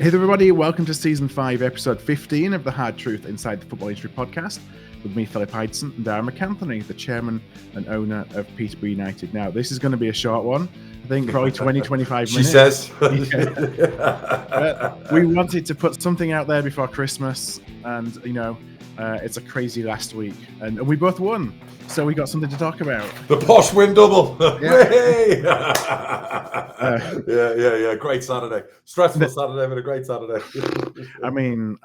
Hey there, everybody, welcome to Season 5, Episode 15 of the Hard Truth Inside the Football Industry podcast with me, Philip Hydson, and Darren McAnthony, the chairman and owner of Peterborough United. Now, this is going to be a short one. I think probably 20, 25 minutes. She says. We wanted to put something out there before Christmas, and, it's a crazy last week, and we both won. So we got something to talk about. The Posh win double. Yeah. Yeah. Great Saturday. Stressful Saturday, but a great Saturday. I mean,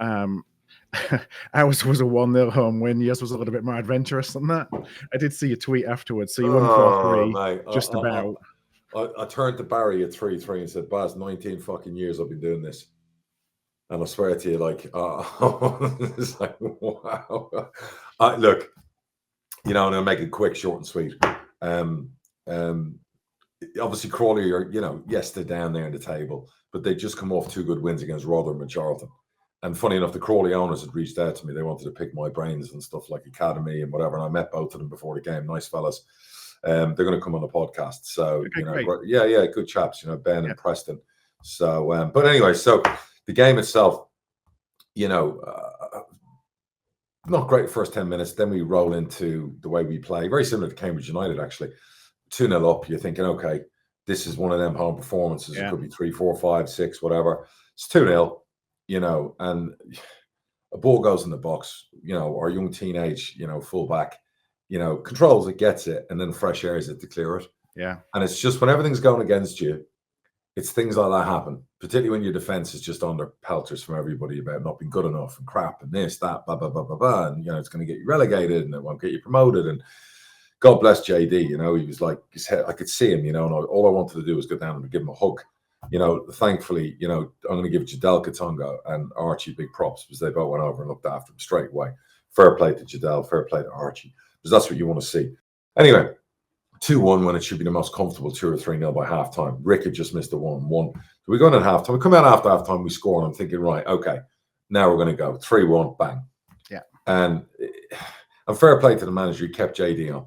ours was a 1-0 home win. Yours was a little bit more adventurous than that. I did see a tweet afterwards. So you won 4-3, just about. I turned to Barry at 3-3 and said, Baz, 19 fucking years I've been doing this. And I swear to you, it's like, wow. Look, and I'll make it quick, short and sweet. Obviously, Crawley are, yes, they're down there in the table, but they just come off 2 good wins against Rotherham and Charlton. And funny enough, the Crawley owners had reached out to me. They wanted to pick my brains and stuff like academy and whatever. And I met both of them before the game. Nice fellas. They're going to come on the podcast. So, great. Good chaps, Ben and Preston. So, but anyway, so the game itself, not great first 10 minutes. Then we roll into the way we play. Very similar to Cambridge United, actually. 2-0 up. You're thinking, okay, this is one of them home performances. Yeah. It could be 3, 4, 5, 6, whatever. It's 2-0, and a ball goes in the box. Our young teenage, fullback, controls it, gets it, and then fresh airs it to clear it. Yeah. And it's just when everything's going against you, it's things like that happen, particularly when your defense is just under pelters from everybody about not being good enough and crap and this, that, blah, blah, blah, blah, blah. And, it's going to get you relegated and it won't get you promoted. And God bless JD, he was like, his head, I could see him, and all I wanted to do was go down and give him a hug. Thankfully, I'm going to give Jadel Katonga and Archie big props because they both went over and looked after him straight away. Fair play to Jadel, fair play to Archie, because that's what you want to see. Anyway, 2-1 when it should be the most comfortable 2 or 3-0 by halftime. Rick had just missed the 1-1. So we go in at halftime. We come out after halftime, we score, and I'm thinking, right, okay, now we're going to go 3-1, bang. Yeah. And fair play to the manager, he kept JD on.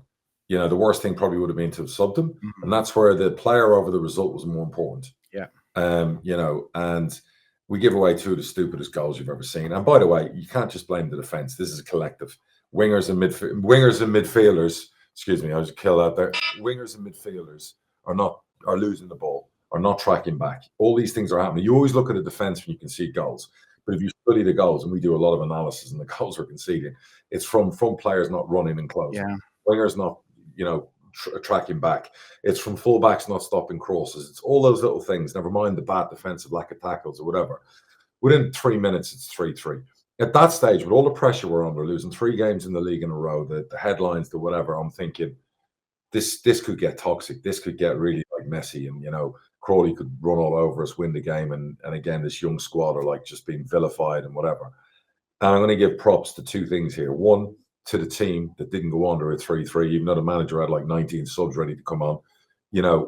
The worst thing probably would have been to have subbed him, and that's where the player over the result was more important. Yeah. And we give away 2 of the stupidest goals you've ever seen. And by the way, you can't just blame the defense. This is a collective. Wingers and midfielders. Excuse me, I was killed out there. Wingers and midfielders are losing the ball, are not tracking back. All these things are happening. You always look at the defense when you can see goals. But if you study the goals, and we do a lot of analysis on the goals we're conceding, it's from players not running and closing. Yeah. Wingers not, tracking back. It's from fullbacks not stopping crosses. It's all those little things. Never mind the bad defensive lack of tackles or whatever. Within 3 minutes, it's 3-3. At that stage, with all the pressure we're under, losing 3 games in the league in a row, the headlines, the whatever, I'm thinking this could get toxic. This could get really messy, and Crawley could run all over us, win the game, and again, this young squad are just being vilified and whatever. And I'm going to give props to 2 things here. One, to the team that didn't go under at 3-3, even though the manager had 19 subs ready to come on.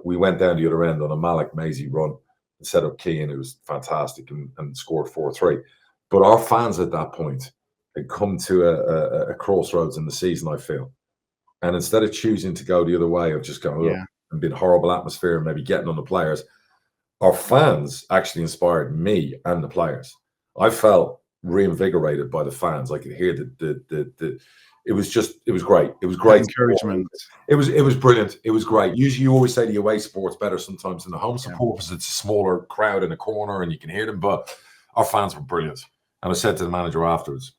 We went down the other end on a Malik Maisie run and set up Keane, who was fantastic, and scored 4-3. But our fans at that point had come to a crossroads in the season, I feel. And instead of choosing to go the other way of just going and being horrible atmosphere and maybe getting on the players, our fans actually inspired me and the players. I felt reinvigorated by the fans. I could hear it was great. It was great encouragement. It was brilliant. It was great. Usually you always say the away support's better sometimes than the home support because it's a smaller crowd in a corner and you can hear them, but our fans were brilliant. And I said to the manager afterwards,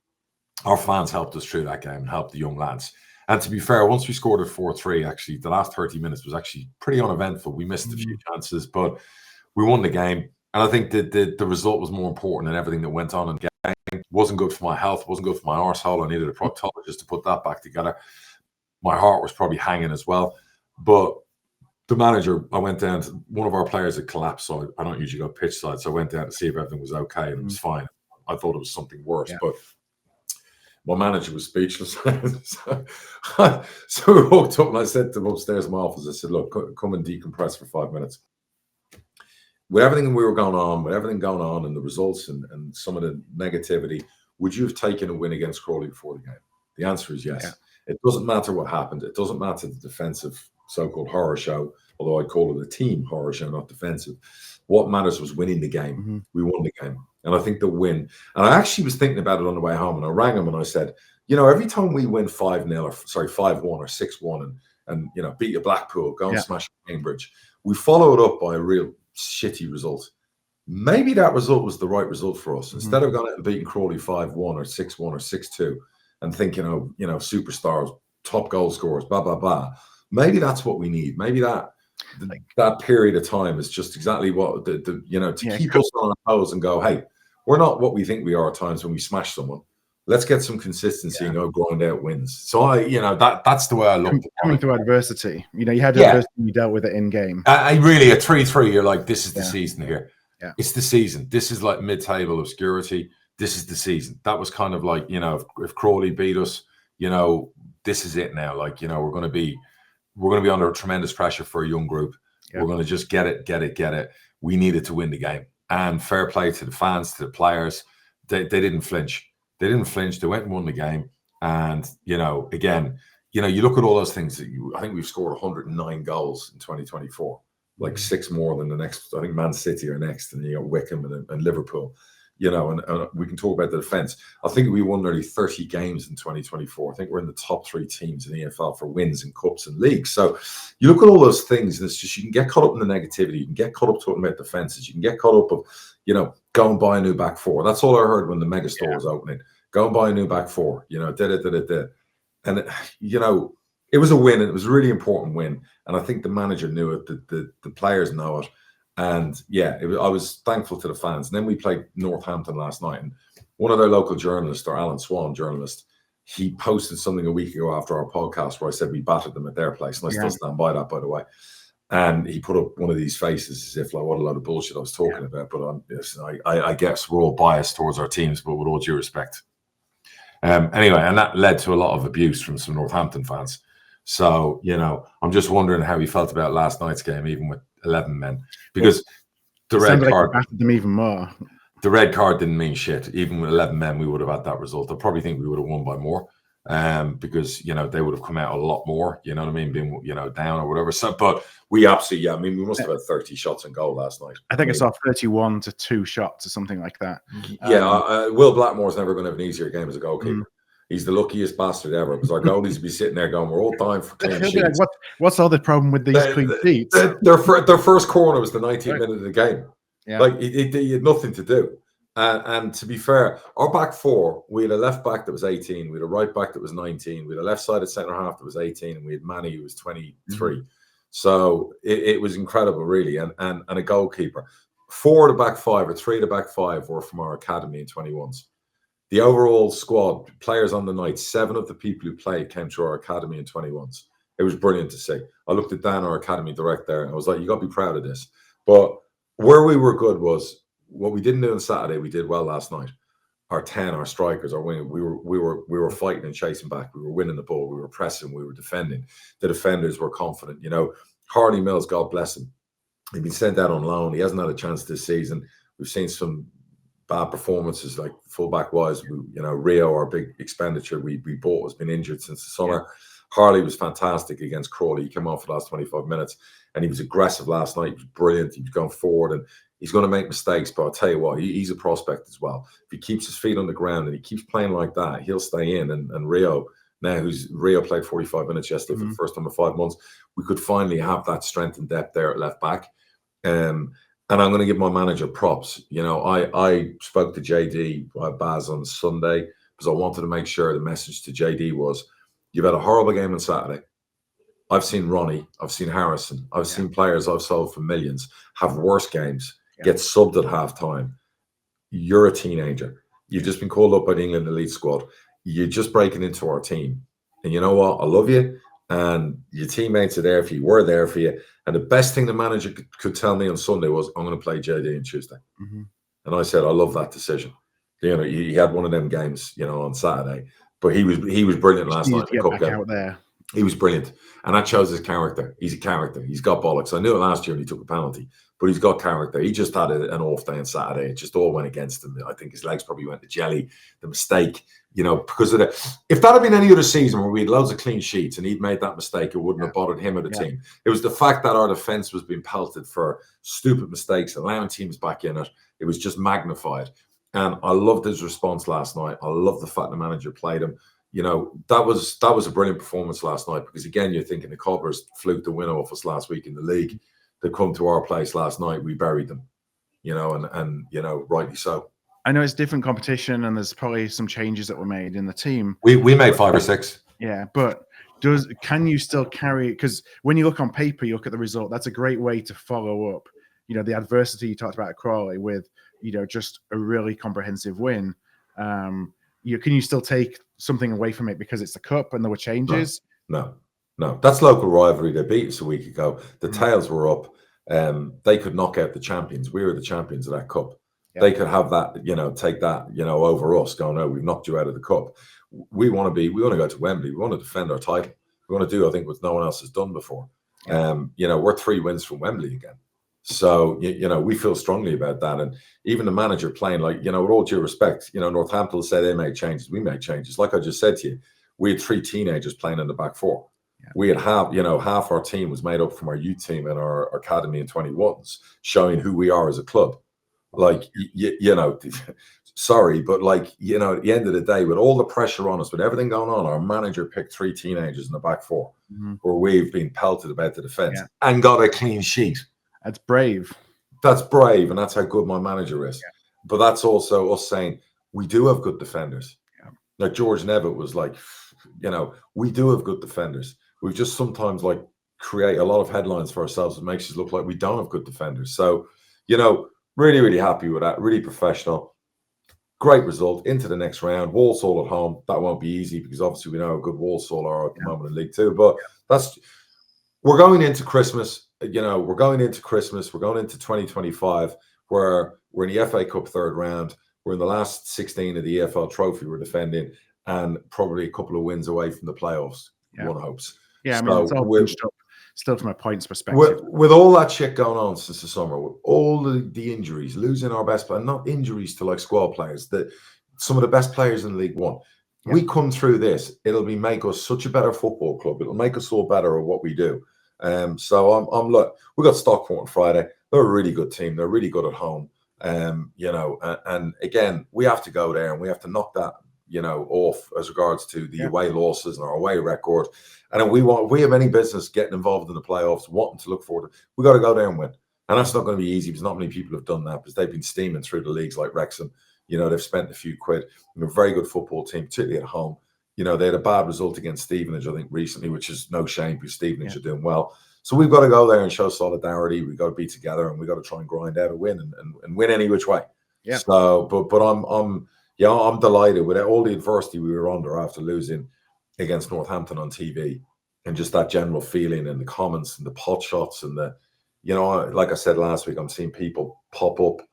our fans helped us through that game and helped the young lads. And to be fair, once we scored at 4-3, actually, the last 30 minutes was actually pretty uneventful. We missed a few chances, but we won the game. And I think the result was more important than everything that went on in the game. It wasn't good for my health, wasn't good for my arsehole. I needed a proctologist to put that back together. My heart was probably hanging as well. But the manager, I went down to one of our players had collapsed, so I don't usually go pitch side. So I went down to see if everything was okay, and it was fine. I thought it was something worse, but my manager was speechless. So we walked up and I said to him upstairs in my office, I said, look, come and decompress for 5 minutes. With everything we were going on, and the results and some of the negativity, would you have taken a win against Crawley before the game? The answer is yes. Yeah. It doesn't matter what happened. It doesn't matter the defensive so-called horror show, although I call it a team horror show, not defensive. What matters was winning the game. Mm-hmm. We won the game. And I think the win, and I actually was thinking about it on the way home, and I rang him and I said, every time we win 5-0 or 5-1 or 6-1 and beat a Blackpool, go and smash Cambridge, we follow it up by a real shitty result. Maybe that result was the right result for us. Instead of going out and beating Crawley 5-1 or 6-1 or 6-2 and thinking, superstars, top goal scorers, blah, blah, blah. Maybe that's what we need. Maybe that period of time is just exactly what keep us on our toes and go, hey, we're not what we think we are at times when we smash someone. Let's get some consistency and go grind out wins. So that's the way I look at it. Coming through adversity. You had adversity, you dealt with it in game. I really, at 3-3, you're like, this is the season here. Yeah. It's the season. This is like mid-table obscurity. This is the season. That was kind of like, if Crawley beat us, this is it now. Like, we're going to be under tremendous pressure for a young group. Yeah. We're going to just get it. We needed to win the game. And fair play to the fans, to the players. They didn't flinch. They went and won the game. And, again, you look at all those things. I think we've scored 109 goals in 2024, like 6 more than the next. I think Man City are next, and Wickham and Liverpool. And we can talk about the defense. I think we won nearly 30 games in 2024. I think we're in the top 3 teams in the EFL for wins in cups and leagues. So you look at all those things, and it's just, you can get caught up in the negativity. You can get caught up talking about defenses. You can get caught up of, go and buy a new back 4. That's all I heard when the mega store was opening. Go and buy a new back 4. And it was a win, and it was a really important win. And I think the manager knew it. The players know it. And I was thankful to the fans. And then we played Northampton last night, and one of their local journalists, or Alan Swan journalist, he posted something a week ago after our podcast where I said we battered them at their place, and I still stand by that, by the way. And he put up one of these faces as if, like, what a load of bullshit I was talking about. But I guess we're all biased towards our teams, but with all due respect. Anyway, and that led to a lot of abuse from some Northampton fans. So, I'm just wondering how he felt about last night's game, even with 11 men, because the red card battered them even more. The red card didn't mean shit. Even with 11 men, we would have had that result. I probably think we would have won by more, because they would have come out a lot more. You know what I mean? Being down or whatever. So, but we absolutely, we must have had 30 shots on goal last night. I think I saw 31 to 2 shots or something like that. Will Blackmore's never going to have an easier game as a goalkeeper. He's the luckiest bastard ever, because our goalies would be sitting there going, we're all dying for clean sheets. What's all the problem with these clean sheets? Their first corner was the 19th minute of the game. Yeah. Like, he had nothing to do. And to be fair, our back 4, we had a left back that was 18, we had a right back that was 19, we had a left-sided centre-half that was 18, and we had Manny who was 23. So it was incredible, really. And a goalkeeper. 4 of the back 5, or 3 of the back 5 were from our academy in 21s. The overall squad, players on the night, 7 of the people who played came through our academy in 21s. It was brilliant to see. I looked at Dan, our academy director, and I was like, you got to be proud of this. But where we were good was what we didn't do on Saturday, we did well last night. Our 10, our strikers, our wing, we were fighting and chasing back. We were winning the ball. We were pressing. We were defending. The defenders were confident. Harley Mills, God bless him. He'd been sent out on loan. He hasn't had a chance this season. We've seen some bad performances, like fullback wise. Rio, our big expenditure we bought, has been injured since the summer. Harley was fantastic against Crawley. He came on for the last 25 minutes, and he was aggressive last night. He was brilliant. He was going forward, and he's going to make mistakes, but I'll tell you what, he's a prospect as well. If he keeps his feet on the ground and he keeps playing like that, he'll stay in. And Rio, Rio played 45 minutes yesterday for the first time in 5 months. We could finally have that strength and depth there at left back. And I'm going to give my manager props. I spoke to JD Baz on Sunday, because I wanted to make sure the message to JD was, you've had a horrible game on Saturday. I've seen Ronnie, I've seen Harrison, I've seen players I've sold for millions have worse games, get subbed at halftime. You're a teenager. You've just been called up by the England elite squad. You're just breaking into our team. And you know what? I love you. And your teammates are there for you. We're there for you. And the best thing the manager could tell me on Sunday was, I'm going to play JD on Tuesday. And I said, I love that decision. He had one of them games, on Saturday, but he was brilliant last night. He was brilliant. And that shows his character. He's a character. He's got bollocks. I knew it last year when he took a penalty, but he's got character. He just had an off day on Saturday. It just all went against him. I think his legs probably went to jelly. The mistake, because of the... If that had been any other season where we had loads of clean sheets and he'd made that mistake, it wouldn't have bothered him or the team. It was the fact that our defence was being pelted for stupid mistakes, allowing teams back in it. It was just magnified. And I loved his response last night. I love the fact the manager played him. You know, that was a brilliant performance last night, because again, you're thinking the Cobbers fluked the win off us last week in the league. They come to our place last night, we buried them, you know, and you know, rightly so. I know it's different competition, and there's probably some changes that were made in the team. We made 5 or 6. Yeah, but can you still carry? Because when you look on paper, you look at the result. That's a great way to follow up, you know, the adversity you talked about at Crawley with, you know, just a really comprehensive win. Can you still take something away from it because it's the cup and there were changes? No. That's local rivalry. They beat us a week ago. The tails were up. They could knock out the champions. We were the champions of that cup. Yeah. They could have that, you know, take that, you know, over us. Going, no, we've knocked you out of the cup. We want to go to Wembley. We want to defend our title. We want to do, I think, what no one else has done before. Yeah. You know, we're 3 wins from Wembley again. So, you know, we feel strongly about that. And even the manager playing, like, you know, with all due respect, you know, Northampton will say they made changes. We made changes. Like I just said to you, we had 3 teenagers playing in the back 4. Yeah. We had half our team was made up from our youth team and our academy and 21s, showing who we are as a club. Like, you know, sorry, but like, you know, at the end of the day, with all the pressure on us, with everything going on, our manager picked 3 teenagers in the back 4, where we've been pelted about the defense and got a clean sheet. That's brave. That's brave, and that's how good my manager is. Yeah. But that's also us saying we do have good defenders. Yeah. Like George Nevitt was like, you know, we do have good defenders. We've just sometimes like create a lot of headlines for ourselves that makes us look like we don't have good defenders. So, you know, really, really happy with that. Really professional. Great result into the next round. Walsall at home. That won't be easy because obviously we know how good Walsall are at the moment in League 2. But we're going into Christmas. You know, we're going into 2025, where we're in the FA Cup 3rd round. We're in the last 16 of the EFL Trophy we're defending, and probably a couple of wins away from the playoffs. Yeah. One hopes. Yeah, I mean, it's all bunched up still from a points perspective. With all that shit going on since the summer, with all the injuries, losing our best player, not injuries to like squad players, that some of the best players in League 1. Yeah. We come through this, it'll make us such a better football club. It'll make us all better at what we do. So I'm look, we got Stockport on Friday. They're a really good team. They're really good at home. You know, and again, we have to go there and we have to knock that, you know, off as regards to the away losses and our away record. And if we have any business getting involved in the playoffs, wanting to look forward to, we got to go there and win. And that's not going to be easy because not many people have done that, because they've been steaming through the leagues like Wrexham. You know, they've spent a few quid. They're a very good football team, particularly at home. You know, they had a bad result against Stevenage, I think, recently, which is no shame because Stevenage are doing well. So we've got to go there and show solidarity. We've got to be together and we've got to try and grind out a win and win any which way. Yeah. So, but I'm delighted with all the adversity we were under after losing against Northampton on TV, and just that general feeling and the comments and the pot shots and the, you know, like I said last week, I'm seeing people pop up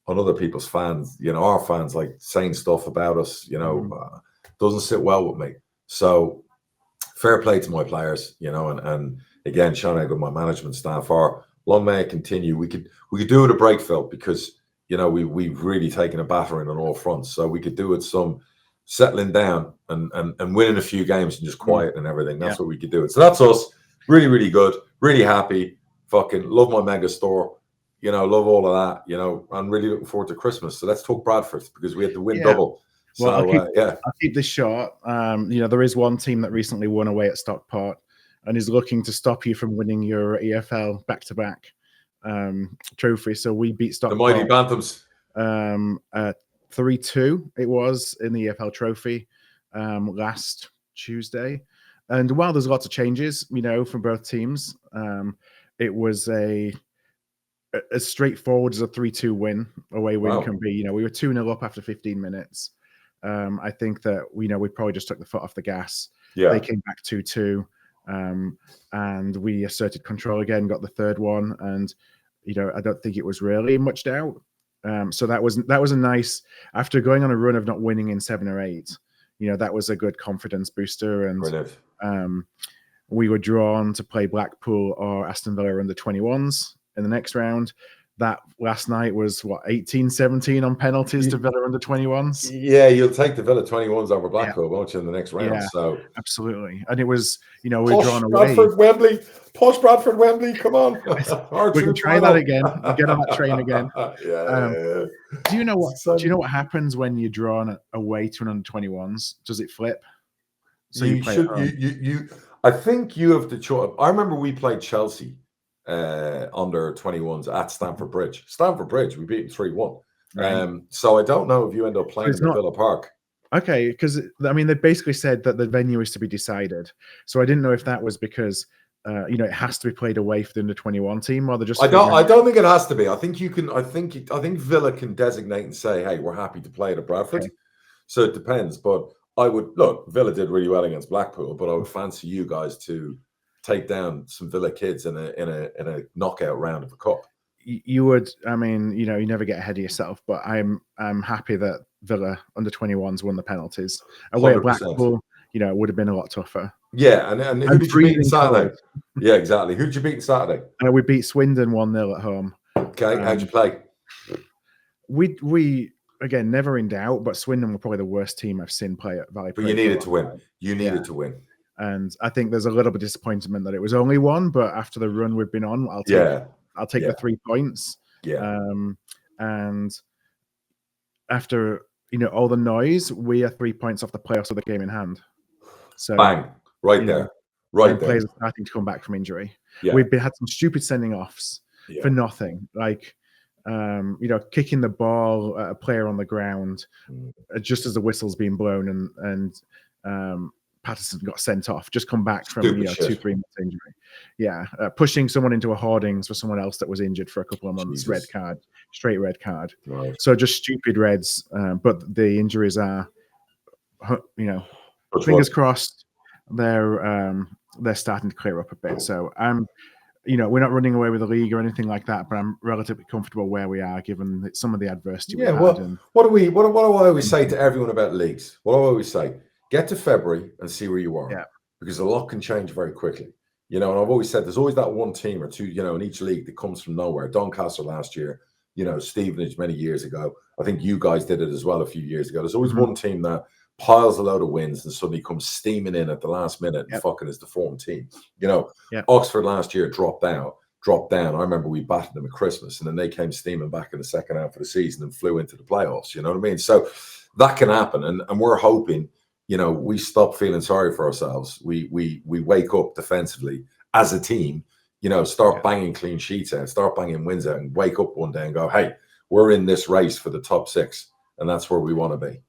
on other people's fans, you know, our fans, like saying stuff about us, you know, doesn't sit well with me. So fair play to my players, you know, and again, showing how good my management staff are. Long may it continue. We could do it a break, Phil, because, you know, we've really taken a battering on all fronts. So we could do it some settling down and winning a few games and just quiet and everything. That's what we could do it. So that's us. Really, really good. Really happy. Fucking love my mega store. You know, love all of that. You know, I'm really looking forward to Christmas. So let's talk Bradford, because we had to win double. Well, so, I'll keep this short. You know, there is one team that recently won away at Stockport and is looking to stop you from winning your EFL back-to-back trophy. So we beat Stockport. The Mighty Banthams. 3-2 it was in the EFL trophy last Tuesday. And while there's lots of changes, you know, from both teams, it was as straightforward as a 3-2 win, away win can be. You know, we were 2-0 up after 15 minutes. I think that, you know, we probably just took the foot off the gas. Yeah. They came back 2-2. And we asserted control again, got the third one, and you know, I don't think it was really much doubt. So that was a nice, after going on a run of not winning in 7 or 8, you know, that was a good confidence booster. And we were drawn to play Blackpool or Aston Villa under 21s in the next round. that last night was what 18-17 on penalties to Villa under 21s. Yeah, you'll take the Villa 21s over Blackpool, won't you, in the next round? Yeah, so absolutely. And it was, we're Posh drawn away. Bradford, Wembley. Posh Bradford, Wembley. Come on, we can try that again. We'll get on that train again. Yeah. Do you know what happens when you're drawn away to an under 21s? Does it flip? So you play you I think you have the choice. I remember we played Chelsea under 21s at Stamford Bridge. We beat them 3-1. Right. So I don't know if you end up playing at Villa Park. Okay, because they basically said that the venue is to be decided. So I didn't know if that was because it has to be played away for the under 21 team, or they're just. I don't think it has to be. I think you can. I think Villa can designate and say, "Hey, we're happy to play it at Bradford." Okay. So it depends, but I would look. Villa did really well against Blackpool, but I would fancy you guys to take down some Villa kids in a knockout round of the cup. You would. I mean, you never get ahead of yourself, but I'm happy that Villa under 21s won the penalties. Away at Blackpool, it would have been a lot tougher. Yeah, and who did you beat on Saturday? Yeah, exactly. Who did you beat on Saturday? We beat Swindon 1-0 at home. Okay, how'd you play? We again never in doubt, but Swindon were probably the worst team I've seen play at Valley. But you needed to win. You needed to win. And I think there's a little bit of disappointment that it was only one, but after the run we've been on, I'll take the 3 points. Yeah. And after all the noise, we are 3 points off the playoffs with the game in hand. So bang, right there. Players are starting to come back from injury. Yeah. We've had some stupid sending offs for nothing. Like kicking the ball at a player on the ground just as the whistle's been blown and Patterson got sent off, just come back from 2-3 months injury. Yeah, pushing someone into a hoardings for someone else that was injured for a couple of months. Jesus. Straight red card. Right. So just stupid reds, but the injuries are, fingers crossed. They're starting to clear up a bit. So we're not running away with the league or anything like that, but I'm relatively comfortable where we are given some of the adversity. Yeah. What do I always say to everyone about leagues? What do I always say? Get to February and see where you are, because a lot can change very quickly. And I've always said there's always that one team or two, in each league that comes from nowhere. Doncaster last year, Stevenage many years ago. I think you guys did it as well a few years ago. There's always one team that piles a load of wins and suddenly comes steaming in at the last minute and fucking is the form team. Oxford last year dropped down. I remember we battered them at Christmas and then they came steaming back in the second half of the season and flew into the playoffs. You know what I mean? So that can happen. And we're hoping, we stop feeling sorry for ourselves. We wake up defensively as a team, start banging clean sheets out, start banging wins out, and wake up one day and go, hey, we're in this race for the top 6. And that's where we want to be.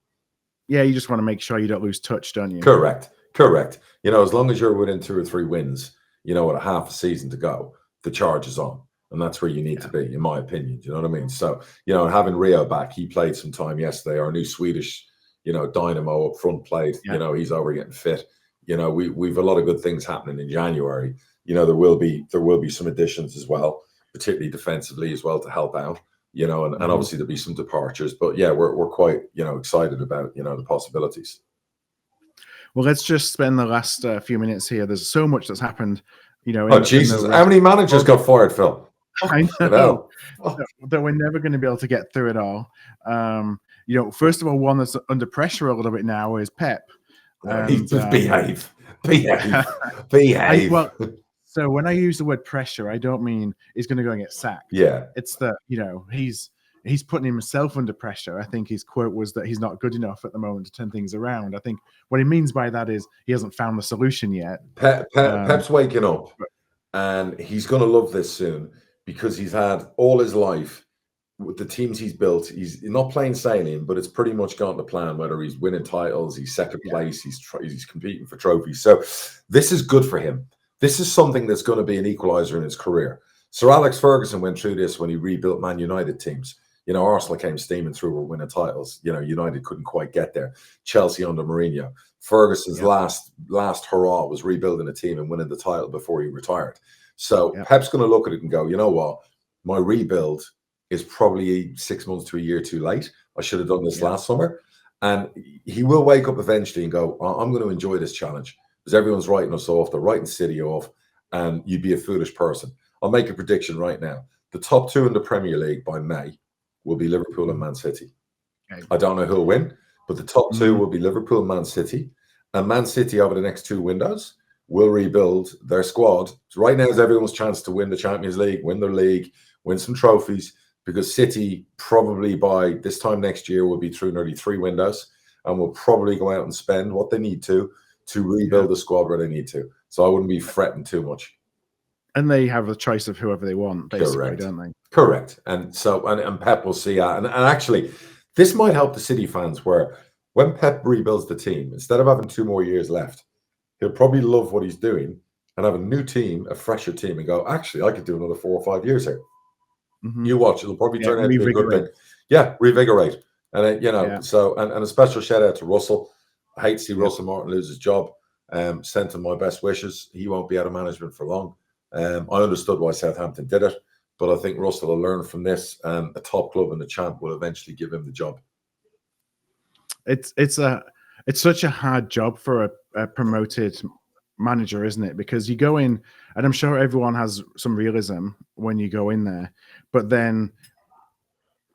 Yeah, you just want to make sure you don't lose touch, don't you? Correct. As long as you're within 2 or 3 wins, with a half a season to go, the charge is on. And that's where you need to be, in my opinion. Do you know what I mean? So, having Rio back, he played some time yesterday. Our new Swedish, dynamo up front played. He's over getting fit. We've a lot of good things happening in January. There will be some additions as well, particularly defensively as well to help out. And obviously there'll be some departures, but we're quite excited about the possibilities. Well, let's just spend the last few minutes here. There's so much that's happened. Jesus! How many managers got fired, Phil? I know that we're never going to be able to get through it all. First of all, one that's under pressure a little bit now is Pep. Behave. So when I use the word pressure, I don't mean he's going to go and get sacked. Yeah, it's that he's putting himself under pressure. I think his quote was that he's not good enough at the moment to turn things around. I think what he means by that is he hasn't found the solution yet. Pep's waking up, and he's going to love this soon because he's had all his life with the teams he's built. He's not plain sailing, but it's pretty much gone to plan. Whether he's winning titles, he's second place, he's competing for trophies. So this is good for him. This is something that's going to be an equalizer in his career. Sir Alex Ferguson went through this when he rebuilt Man United teams. Arsenal came steaming through, were winning titles. United couldn't quite get there. Chelsea under Mourinho. Ferguson's last hurrah was rebuilding a team and winning the title before he retired. So Pep's going to look at it and go, you know what? My rebuild is probably 6 months to a year too late. I should have done this last summer. And he will wake up eventually and go, I'm going to enjoy this challenge because everyone's writing us off. They're writing City off. And you'd be a foolish person. I'll make a prediction right now. the top two in the Premier League by May will be Liverpool and Man City. Okay. I don't know who'll win, but the top two will be Liverpool and Man City. And Man City, over the next 2 windows, will rebuild their squad. So right now is everyone's chance to win the Champions League, win their league, win some trophies, because City probably by this time next year will be through nearly 3 windows and will probably go out and spend what they need to rebuild the squad where they need to. So I wouldn't be fretting too much. And they have a choice of whoever they want, basically, Correct. don't they? Correct. And so, and Pep will see that. And actually, this might help the City fans, where when Pep rebuilds the team, instead of having 2 more years left, he'll probably love what he's doing and have a new team, a fresher team, and go, actually, I could do another 4 or 5 years here. You watch, it'll probably turn out to be a good thing. Yeah, revigorate. And, you know, so, and a special shout out to Russell. I hate to see Russell Martin lose his job. Sent him my best wishes. He won't be out of management for long. I understood why Southampton did it, but I think Russell will learn from this, and a top club and the champ will eventually give him the job. It's such a hard job for a promoted manager, isn't it? Because you go in, and I'm sure everyone has some realism when you go in there, but then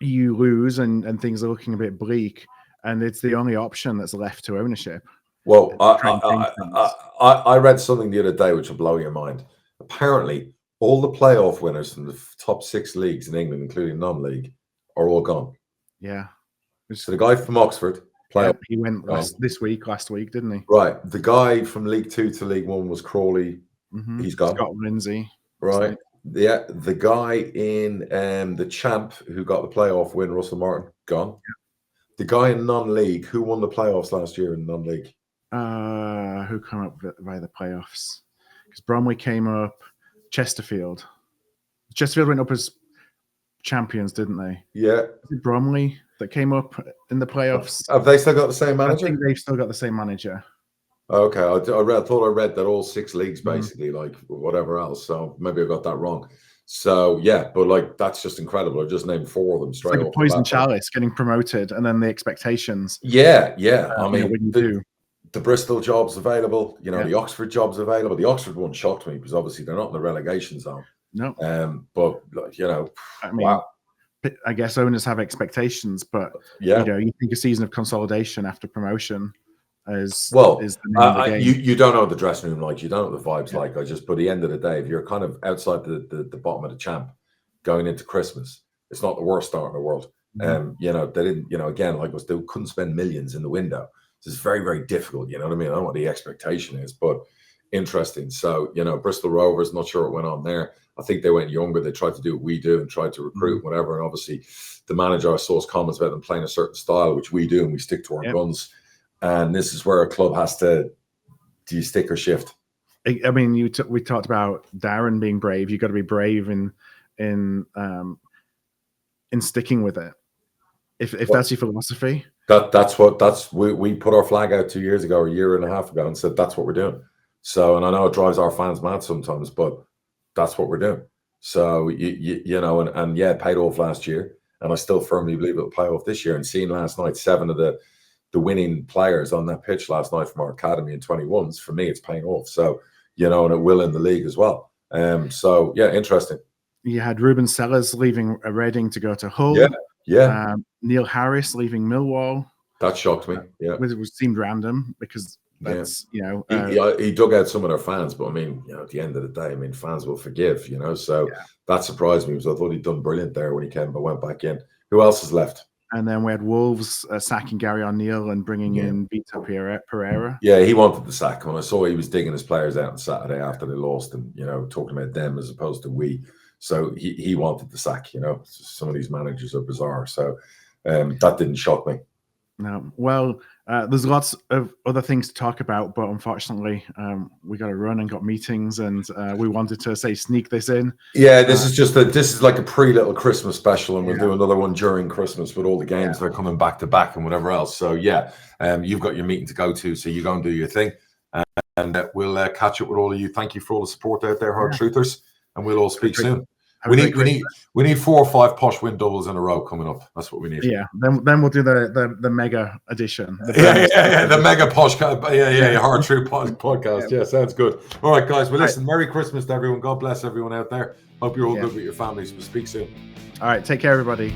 you lose and things are looking a bit bleak, and it's the only option that's left to ownership. Well, I read something the other day which will blow your mind. Apparently, all the playoff winners from the top 6 leagues in England, including non-league, are all gone. Yeah. So the guy from Oxford, he went last week, didn't he? Right. The guy from League 2 to League 1 was Crawley. He's gone. Scott Lindsay. Right. Yeah. The guy in the champ who got the playoff win, Russell Martin, gone. Yeah. The guy in non-league who won the playoffs last year in non-league. Who came up by the playoffs? Because Bromley came up. Chesterfield went up as champions, didn't they? Yeah. Was it Bromley that came up in the playoffs? Have they still got the same manager? I think they've still got the same manager. Okay, I thought I read that all 6 leagues basically, like whatever else. So maybe I got that wrong. So yeah, but like that's just incredible. I just named 4 of them straight. It's like a poison chalice getting promoted, and then the expectations. Yeah. I mean, when you do. The Bristol job's available, you know, the Oxford job's available. The Oxford one shocked me because obviously they're not in the relegation zone. No. But you know, I mean, I guess owners have expectations, but you know, you think a season of consolidation after promotion is the name of the game. You don't know what the dressing room like, you don't know what the vibes like. But at the end of the day, if you're kind of outside the bottom of the champ going into Christmas, it's not the worst start in the world. You know, they didn't, you know, again, like they couldn't spend millions in the window. It's very, very difficult. You know what I mean? I don't know what the expectation is, but interesting. So, you know, Bristol Rovers, not sure what went on there. I think they went younger. They tried to do what we do and tried to recruit, whatever. And obviously, the manager, I saw his comments about them playing a certain style, which we do, and we stick to our guns. And this is where a club has to, do you stick or shift? I mean, we talked about Darren being brave. You've got to be brave in sticking with it. If that's your philosophy. We put our flag out 2 years ago, or a year and a half ago, and said that's what we're doing. So, and I know it drives our fans mad sometimes, but that's what we're doing. So you know, and it paid off last year, and I still firmly believe it'll pay off this year. And seeing last night 7 of the winning players on that pitch last night from our academy in 21s, for me, it's paying off. So, you know, and it will in the league as well. So yeah, interesting. You had Ruben Sellers leaving Reading to go to Hull. Yeah. Neil Harris leaving Millwall. That shocked me. Yeah. It seemed random because that's, you know. He dug out some of their fans, but I mean, you know, at the end of the day, I mean, fans will forgive, you know. So that surprised me because I thought he'd done brilliant there when he came, but went back in. Who else is left? And then we had Wolves sacking Gary O'Neill and bringing in Vitor Pereira. Yeah, he wanted the sack. When I saw he was digging his players out on Saturday after they lost and, you know, talking about them as opposed to we. So he wanted the sack, you know. Some of these managers are bizarre. So that didn't shock me. No. Well, there's lots of other things to talk about, but unfortunately, we got to run and got meetings, and we wanted to sneak this in. Yeah, this is like a pre-little Christmas special, and we'll do another one during Christmas with all the games that are coming back to back and whatever else. So you've got your meeting to go to, so you go and do your thing, and we'll catch up with all of you. Thank you for all the support out there, Hard Truthers, and we'll all speak soon. Have a great Christmas. We need 4 or 5 Posh win doubles in a row coming up. That's what we need. Yeah, then we'll do the mega edition. The mega Posh. Hard True podcast. Yeah, sounds good. All right, guys. Well, listen. Merry Christmas to everyone. God bless everyone out there. Hope you're all good with your families. We'll speak soon. All right, take care, everybody.